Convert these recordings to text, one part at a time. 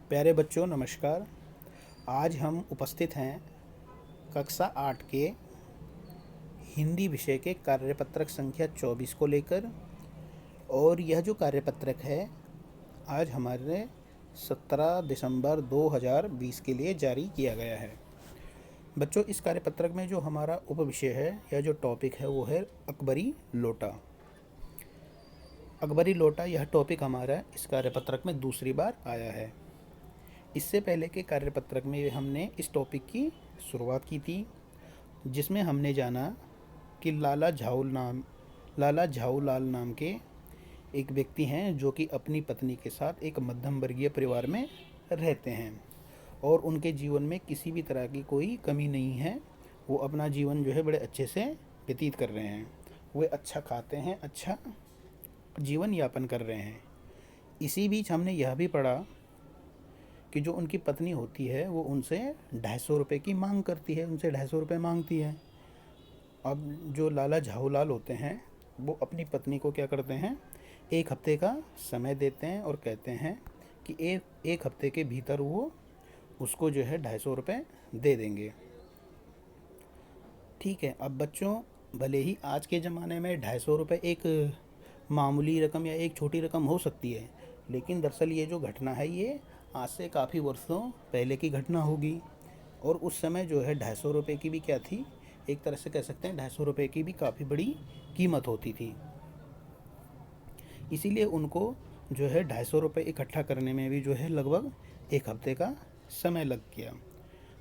प्यारे बच्चों नमस्कार। आज हम उपस्थित हैं कक्षा 8 के हिंदी विषय के कार्यपत्रक संख्या 24 को लेकर। और यह जो कार्यपत्रक है आज हमारे 17 दिसंबर 2020 के लिए जारी किया गया है। बच्चों, इस कार्यपत्रक में जो हमारा उपविषय है या जो टॉपिक है वो है अकबरी लोटा। अकबरी लोटा यह टॉपिक हमारा इस कार्यपत्रक में दूसरी बार आया है। इससे पहले के कार्यपत्रक में हमने इस टॉपिक की शुरुआत की थी, जिसमें हमने जाना कि लाला झाऊलाल नाम के एक व्यक्ति हैं जो कि अपनी पत्नी के साथ एक मध्यम वर्गीय परिवार में रहते हैं और उनके जीवन में किसी भी तरह की कोई कमी नहीं है। वो अपना जीवन जो है बड़े अच्छे से व्यतीत कर रहे हैं। वे अच्छा खाते हैं, अच्छा जीवन यापन कर रहे हैं। इसी बीच हमने यह भी पढ़ा कि जो उनकी पत्नी होती है वो उनसे 250 रुपये की मांग करती है, उनसे 250 रुपये मांगती है। अब जो लाला झाऊलाल होते हैं वो अपनी पत्नी को क्या करते हैं, एक हफ्ते का समय देते हैं और कहते हैं कि एक हफ्ते के भीतर वो उसको जो है 250 रुपये दे देंगे। ठीक है। अब बच्चों, भले ही आज के ज़माने में 250 रुपये एक मामूली रकम या एक छोटी रकम हो सकती है, लेकिन दरअसल ये जो घटना है ये आज से काफ़ी वर्षों पहले की घटना होगी। और उस समय जो है 250 रुपये की भी क्या थी, एक तरह से कह सकते हैं 250 रुपये की भी काफ़ी बड़ी कीमत होती थी। इसीलिए उनको जो है 250 रुपये इकट्ठा करने में भी जो है लगभग एक हफ्ते का समय लग गया।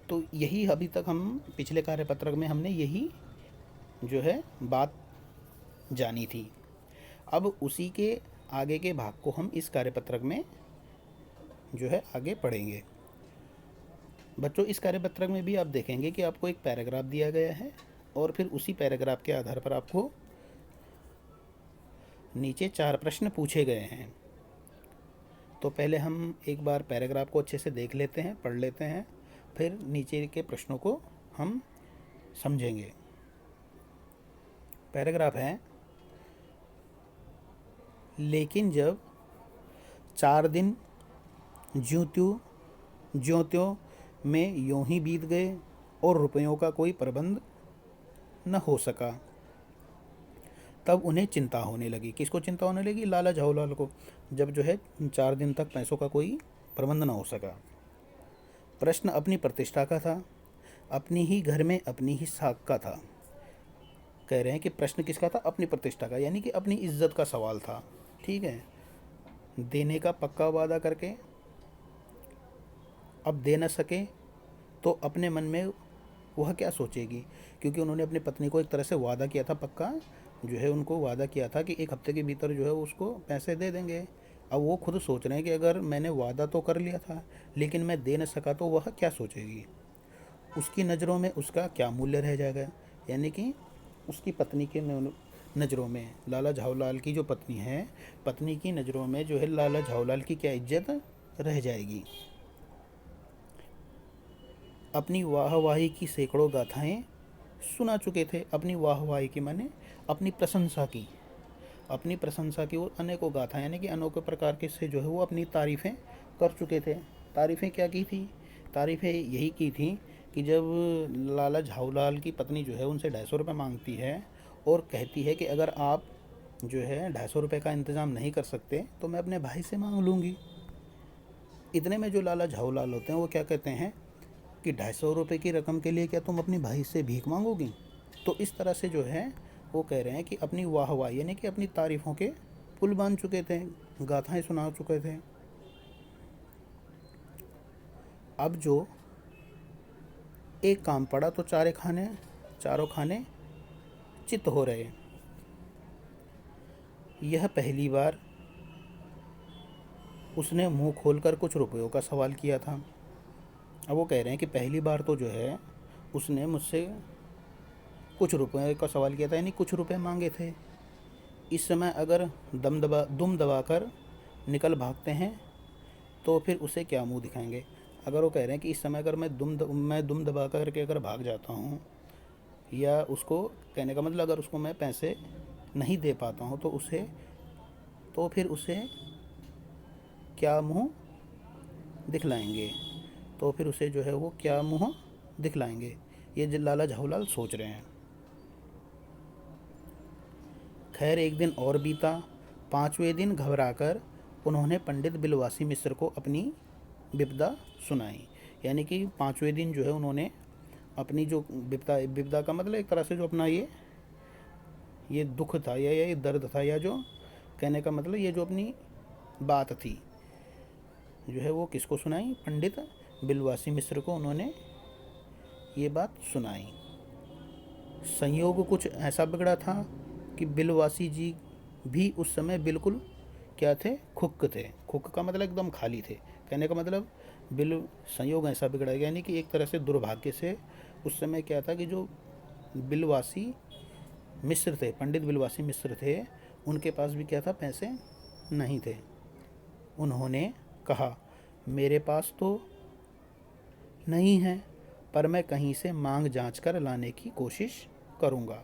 तो यही अभी तक हम पिछले कार्यपत्रक में हमने यही जो है बात जानी थी। अब उसी के आगे के भाग को हम इस कार्यपत्रक में जो है आगे पढ़ेंगे। बच्चों, इस कार्यपत्रक में भी आप देखेंगे कि आपको एक पैराग्राफ दिया गया है और फिर उसी पैराग्राफ के आधार पर आपको नीचे 4 प्रश्न पूछे गए हैं। तो पहले हम एक बार पैराग्राफ को अच्छे से देख लेते हैं, पढ़ लेते हैं, फिर नीचे के प्रश्नों को हम समझेंगे। पैराग्राफ है, लेकिन जब 4 दिन ज्यों-त्यों में यूं ही बीत गए और रुपयों का कोई प्रबंध न हो सका, तब उन्हें चिंता होने लगी। किसको चिंता होने लगी? लाला झाऊलाल को। जब जो है 4 दिन तक पैसों का कोई प्रबंध न हो सका। प्रश्न अपनी प्रतिष्ठा का था, अपनी ही घर में अपनी ही साख का था। कह रहे हैं कि प्रश्न किसका था? अपनी प्रतिष्ठा का, यानी कि अपनी इज्जत का सवाल था। ठीक है। देने का पक्का वादा करके अब दे न सके तो अपने मन में वह क्या सोचेगी, क्योंकि उन्होंने अपनी पत्नी को एक तरह से वादा किया था, पक्का जो है उनको वादा किया था कि एक हफ्ते के भीतर जो है उसको पैसे दे देंगे। अब वो खुद सोच रहे हैं कि अगर मैंने वादा तो कर लिया था लेकिन मैं दे न सका तो वह क्या सोचेगी, उसकी नज़रों में उसका क्या मूल्य रह जाएगा। यानी कि उसकी पत्नी के नज़रों में, लाला झाऊलाल की जो पत्नी है, पत्नी की नज़रों में जो है लाला झाऊलाल की क्या इज्जत रह जाएगी। अपनी वाहवाही की सैकड़ों गाथाएं सुना चुके थे। अपनी वाहवाही की माने अपनी प्रशंसा की, अपनी प्रशंसा की वो अनेकों गाथाएं, यानी कि अनोखे प्रकार के से जो है वो अपनी तारीफ़ें कर चुके थे। तारीफ़ें क्या की थी? तारीफ़ें यही की थी कि जब लाला झाऊलाल की पत्नी जो है उनसे 250 रुपये मांगती है और कहती है कि अगर आप जो है 250 रुपये का इंतज़ाम नहीं कर सकते तो मैं अपने भाई से मांग लूँगी। इतने में जो लाला झाऊलाल होते हैं वो क्या कहते हैं कि 250 रुपये की रकम के लिए क्या तुम अपनी भाई से भीख मांगोगी? तो इस तरह से जो है वो कह रहे हैं कि अपनी वाहवाही यानी कि अपनी तारीफ़ों के पुल बांध चुके थे, गाथाएं सुना चुके थे। अब जो एक काम पड़ा तो चारों खाने चित हो रहे। यह पहली बार उसने मुंह खोलकर कुछ रुपयों का सवाल किया था। अब वो कह रहे हैं कि पहली बार तो जो है उसने मुझसे कुछ रुपए का सवाल किया था, यानी कुछ रुपए मांगे थे। इस समय अगर दुम दबाकर निकल भागते हैं तो फिर उसे क्या मुंह दिखाएंगे। अगर वो कह रहे हैं कि इस समय अगर मैं दुम दबा करके अगर भाग जाता हूँ, या उसको कहने का मतलब अगर उसको मैं पैसे नहीं दे पाता हूँ तो फिर उसे क्या मुंह दिखलाएंगे। तो फिर उसे जो है वो क्या मुँह दिखलाएंगे, ये लाला झाऊलाल सोच रहे हैं। खैर एक दिन और बीता। 5वें दिन घबराकर उन्होंने पंडित बिलवासी मिश्र को अपनी विपदा सुनाई। यानी कि 5वें दिन जो है उन्होंने अपनी जो विपदा, विपदा का मतलब एक तरह से जो अपना ये दुख था या ये दर्द था, या जो कहने का मतलब ये जो अपनी बात थी जो है वो किसको सुनाई, पंडित बिलवासी मिश्र को उन्होंने ये बात सुनाई। संयोग कुछ ऐसा बिगड़ा था कि बिलवासी जी भी उस समय बिल्कुल क्या थे, खुक्क थे। खुक्क का मतलब एकदम खाली थे। कहने का मतलब बिल संयोग ऐसा बिगड़ा, यानी कि एक तरह से दुर्भाग्य से उस समय क्या था कि जो बिलवासी मिश्र थे, पंडित बिलवासी मिश्र थे, उनके पास भी क्या था, पैसे नहीं थे। उन्होंने कहा, मेरे पास तो नहीं है, पर मैं कहीं से मांग जांच कर लाने की कोशिश करूँगा,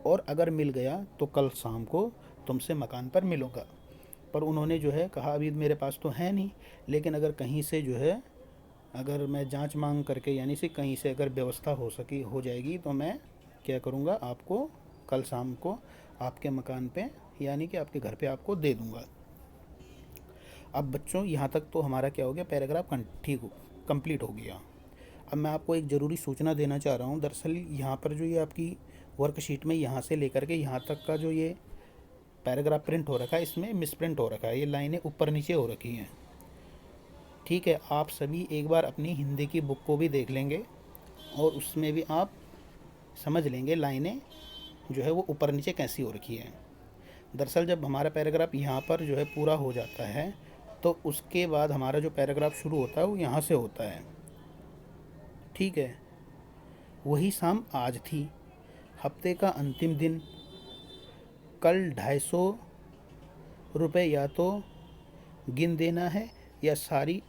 और अगर मिल गया तो कल शाम को तुमसे मकान पर मिलूँगा। पर उन्होंने जो है कहा, अभी मेरे पास तो है नहीं, लेकिन अगर कहीं से जो है अगर मैं जांच मांग करके यानी से कहीं से अगर व्यवस्था हो जाएगी तो मैं क्या करूँगा, आपको कल शाम को आपके मकान पे यानी कि आपके घर पे आपको दे दूँगा। अब बच्चों यहाँ तक तो हमारा क्या हो गया, पैराग्राफ ठीक कंप्लीट हो गया। अब मैं आपको एक ज़रूरी सूचना देना चाह रहा हूँ। दरअसल यहाँ पर जो ये आपकी वर्कशीट में यहाँ से लेकर के यहाँ तक का जो ये पैराग्राफ प्रिंट हो रखा है, इसमें मिसप्रिंट हो रखा है, ये लाइनें ऊपर नीचे हो रखी हैं। ठीक है, आप सभी एक बार अपनी हिंदी की बुक को भी देख लेंगे और उसमें भी आप समझ लेंगे लाइनें जो है वो ऊपर नीचे कैसी हो रखी है। दरअसल जब हमारा पैराग्राफ यहाँ पर जो है पूरा हो जाता है तो उसके बाद हमारा जो पैराग्राफ शुरू होता है वो यहाँ से होता है। ठीक है, वही शाम आज थी, हफ्ते का अंतिम दिन। कल 250 रुपये या तो गिन देना है या सारी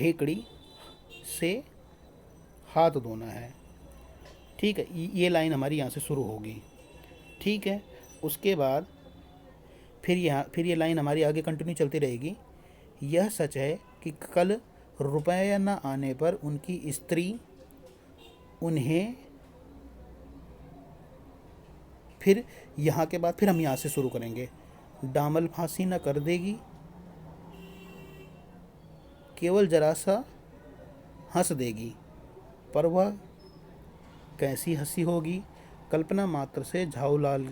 हेकड़ी से हाथ धोना है। ठीक है, ये लाइन हमारी यहाँ से शुरू होगी। ठीक है, उसके बाद फिर ये लाइन हमारी आगे कंटिन्यू चलती रहेगी। यह सच है कि कल रुपया न आने पर उनकी स्त्री उन्हें, फिर यहाँ के बाद फिर हम यहाँ से शुरू करेंगे, डामल फांसी न कर देगी, केवल जरा सा हंस देगी, पर वह कैसी हंसी होगी, कल्पना मात्र से झाऊलाल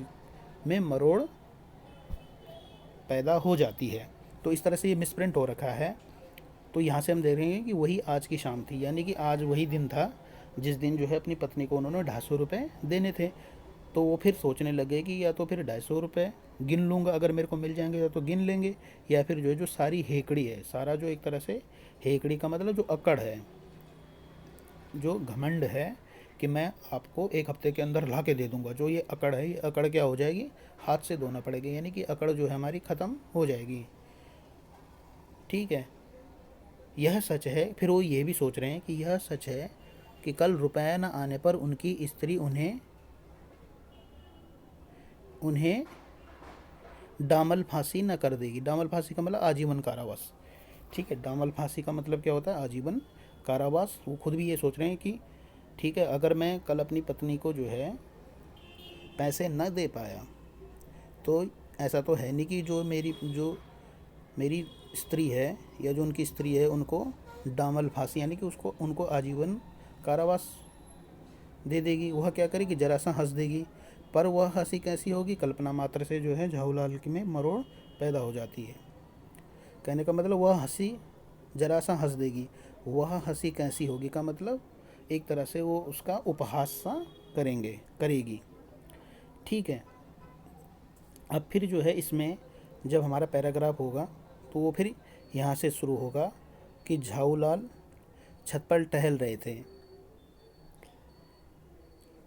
में मरोड़ पैदा हो जाती है। तो इस तरह से ये मिसप्रिंट हो रखा है। तो यहाँ से हम देख रहे हैं कि वही आज की शाम थी, यानी कि आज वही दिन था जिस दिन जो है अपनी पत्नी को उन्होंने 250 रुपये देने थे। तो वो फिर सोचने लगे कि या तो फिर 250 रुपये गिन लूँगा, अगर मेरे को मिल जाएंगे या तो गिन लेंगे, या फिर जो सारी हेकड़ी है, सारा जो एक तरह से हेकड़ी का मतलब जो अकड़ है, जो घमंड है कि मैं आपको एक हफ्ते के अंदर ला के दे दूँगा, जो ये अकड़ है, ये अकड़ क्या हो जाएगी, हाथ से धोना पड़ेगी, यानी कि अकड़ जो है हमारी ख़त्म हो जाएगी। ठीक है, यह सच है, फिर वो ये भी सोच रहे हैं कि यह सच है कि कल रुपया न आने पर उनकी स्त्री उन्हें डामल फांसी न कर देगी। डामल फांसी का मतलब आजीवन कारावास। ठीक है, डामल फांसी का मतलब क्या होता है, आजीवन कारावास। वो खुद भी ये सोच रहे हैं कि ठीक है, अगर मैं कल अपनी पत्नी को जो है पैसे न दे पाया तो ऐसा तो है नहीं कि जो मेरी स्त्री है या जो उनकी स्त्री है उनको डामल फांसी यानी कि उनको आजीवन कारावास दे देगी। वह क्या करेगी, जरा सा हंस देगी, पर वह हंसी कैसी होगी, कल्पना मात्र से जो है झाऊलाल में मरोड़ पैदा हो जाती है। कहने का मतलब वह हंसी जरा सा हंस देगी, वह हंसी कैसी होगी का मतलब एक तरह से वो उसका उपहास सा करेगी। ठीक है, अब फिर जो है इसमें जब हमारा पैराग्राफ होगा तो वो फिर यहाँ से शुरू होगा कि झाऊलाल छत पर टहल रहे थे।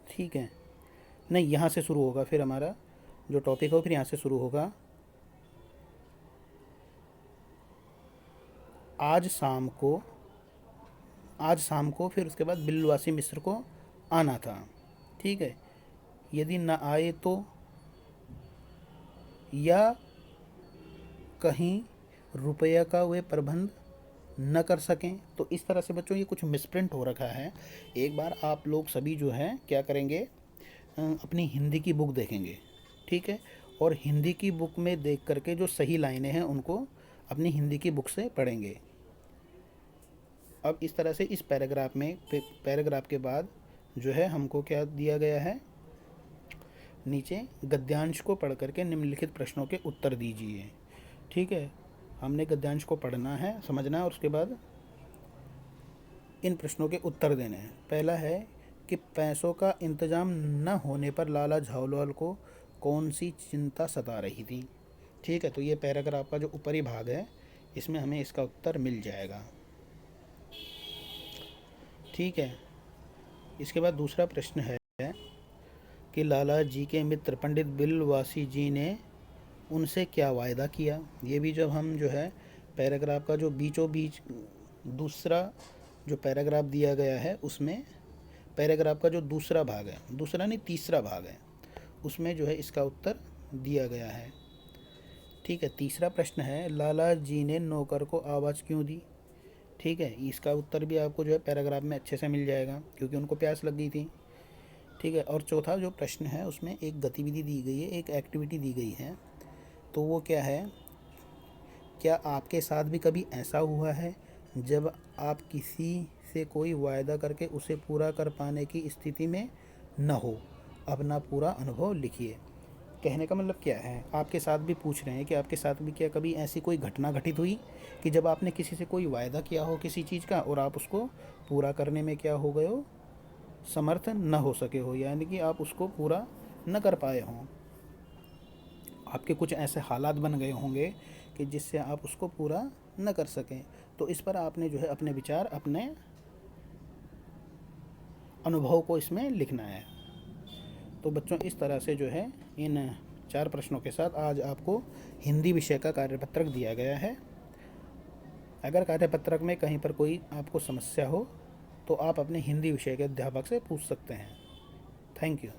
ठीक है, नहीं, यहाँ से शुरू होगा, फिर हमारा जो टॉपिक हो फिर यहाँ से शुरू होगा। आज शाम को फिर उसके बाद बिलवासी मिश्र को आना था। ठीक है, यदि न आए तो, या कहीं रुपया का वे प्रबंध न कर सकें। तो इस तरह से बच्चों ये कुछ मिसप्रिंट हो रखा है। एक बार आप लोग सभी जो है क्या करेंगे, अपनी हिंदी की बुक देखेंगे, ठीक है, और हिंदी की बुक में देख करके जो सही लाइनें हैं उनको अपनी हिंदी की बुक से पढ़ेंगे। अब इस तरह से इस पैराग्राफ में पैराग्राफ के बाद जो है हमको क्या दिया गया है, नीचे गद्यांश को पढ़ करके निम्नलिखित प्रश्नों के उत्तर दीजिए। ठीक है, हमने गद्यांश को पढ़ना है, समझना है, और उसके बाद इन प्रश्नों के उत्तर देने हैं। पहला है कि पैसों का इंतजाम न होने पर लाला झावलाल को कौन सी चिंता सता रही थी। ठीक है, तो ये पैराग्राफ का जो ऊपरी भाग है इसमें हमें इसका उत्तर मिल जाएगा। ठीक है, इसके बाद दूसरा प्रश्न है कि लाला जी के मित्र पंडित बिलवासी जी ने उनसे क्या वायदा किया। ये भी जब हम जो है पैराग्राफ का जो बीचों बीच दूसरा जो पैराग्राफ दिया गया है उसमें पैराग्राफ का जो दूसरा भाग है, दूसरा नहीं तीसरा भाग है, उसमें जो है इसका उत्तर दिया गया है। ठीक है, तीसरा प्रश्न है लाला जी ने नौकर को आवाज़ क्यों दी। ठीक है, इसका उत्तर भी आपको जो है पैराग्राफ में अच्छे से मिल जाएगा क्योंकि उनको प्यास लग गई थी। ठीक है, और चौथा जो प्रश्न है उसमें एक गतिविधि दी गई है, एक एक्टिविटी दी गई है, तो वो क्या है, क्या आपके साथ भी कभी ऐसा हुआ है जब आप किसी से कोई वायदा करके उसे पूरा कर पाने की स्थिति में न हो। अपना पूरा अनुभव लिखिए। कहने का मतलब क्या है, आपके साथ भी पूछ रहे हैं कि आपके साथ भी क्या कभी ऐसी कोई घटना घटित हुई कि जब आपने किसी से कोई वायदा किया हो किसी चीज़ का और आप उसको पूरा करने में क्या हो गए हो, समर्थ न हो सके हो, यानी कि आप उसको पूरा न कर पाए हों। आपके कुछ ऐसे हालात बन गए होंगे कि जिससे आप उसको पूरा न कर सकें। तो इस पर आपने जो है अपने विचार, अपने अनुभव को इसमें लिखना है। तो बच्चों इस तरह से जो है इन 4 प्रश्नों के साथ आज आपको हिंदी विषय का कार्यपत्रक दिया गया है। अगर कार्यपत्रक में कहीं पर कोई आपको समस्या हो तो आप अपने हिंदी विषय के अध्यापक से पूछ सकते हैं। Thank you.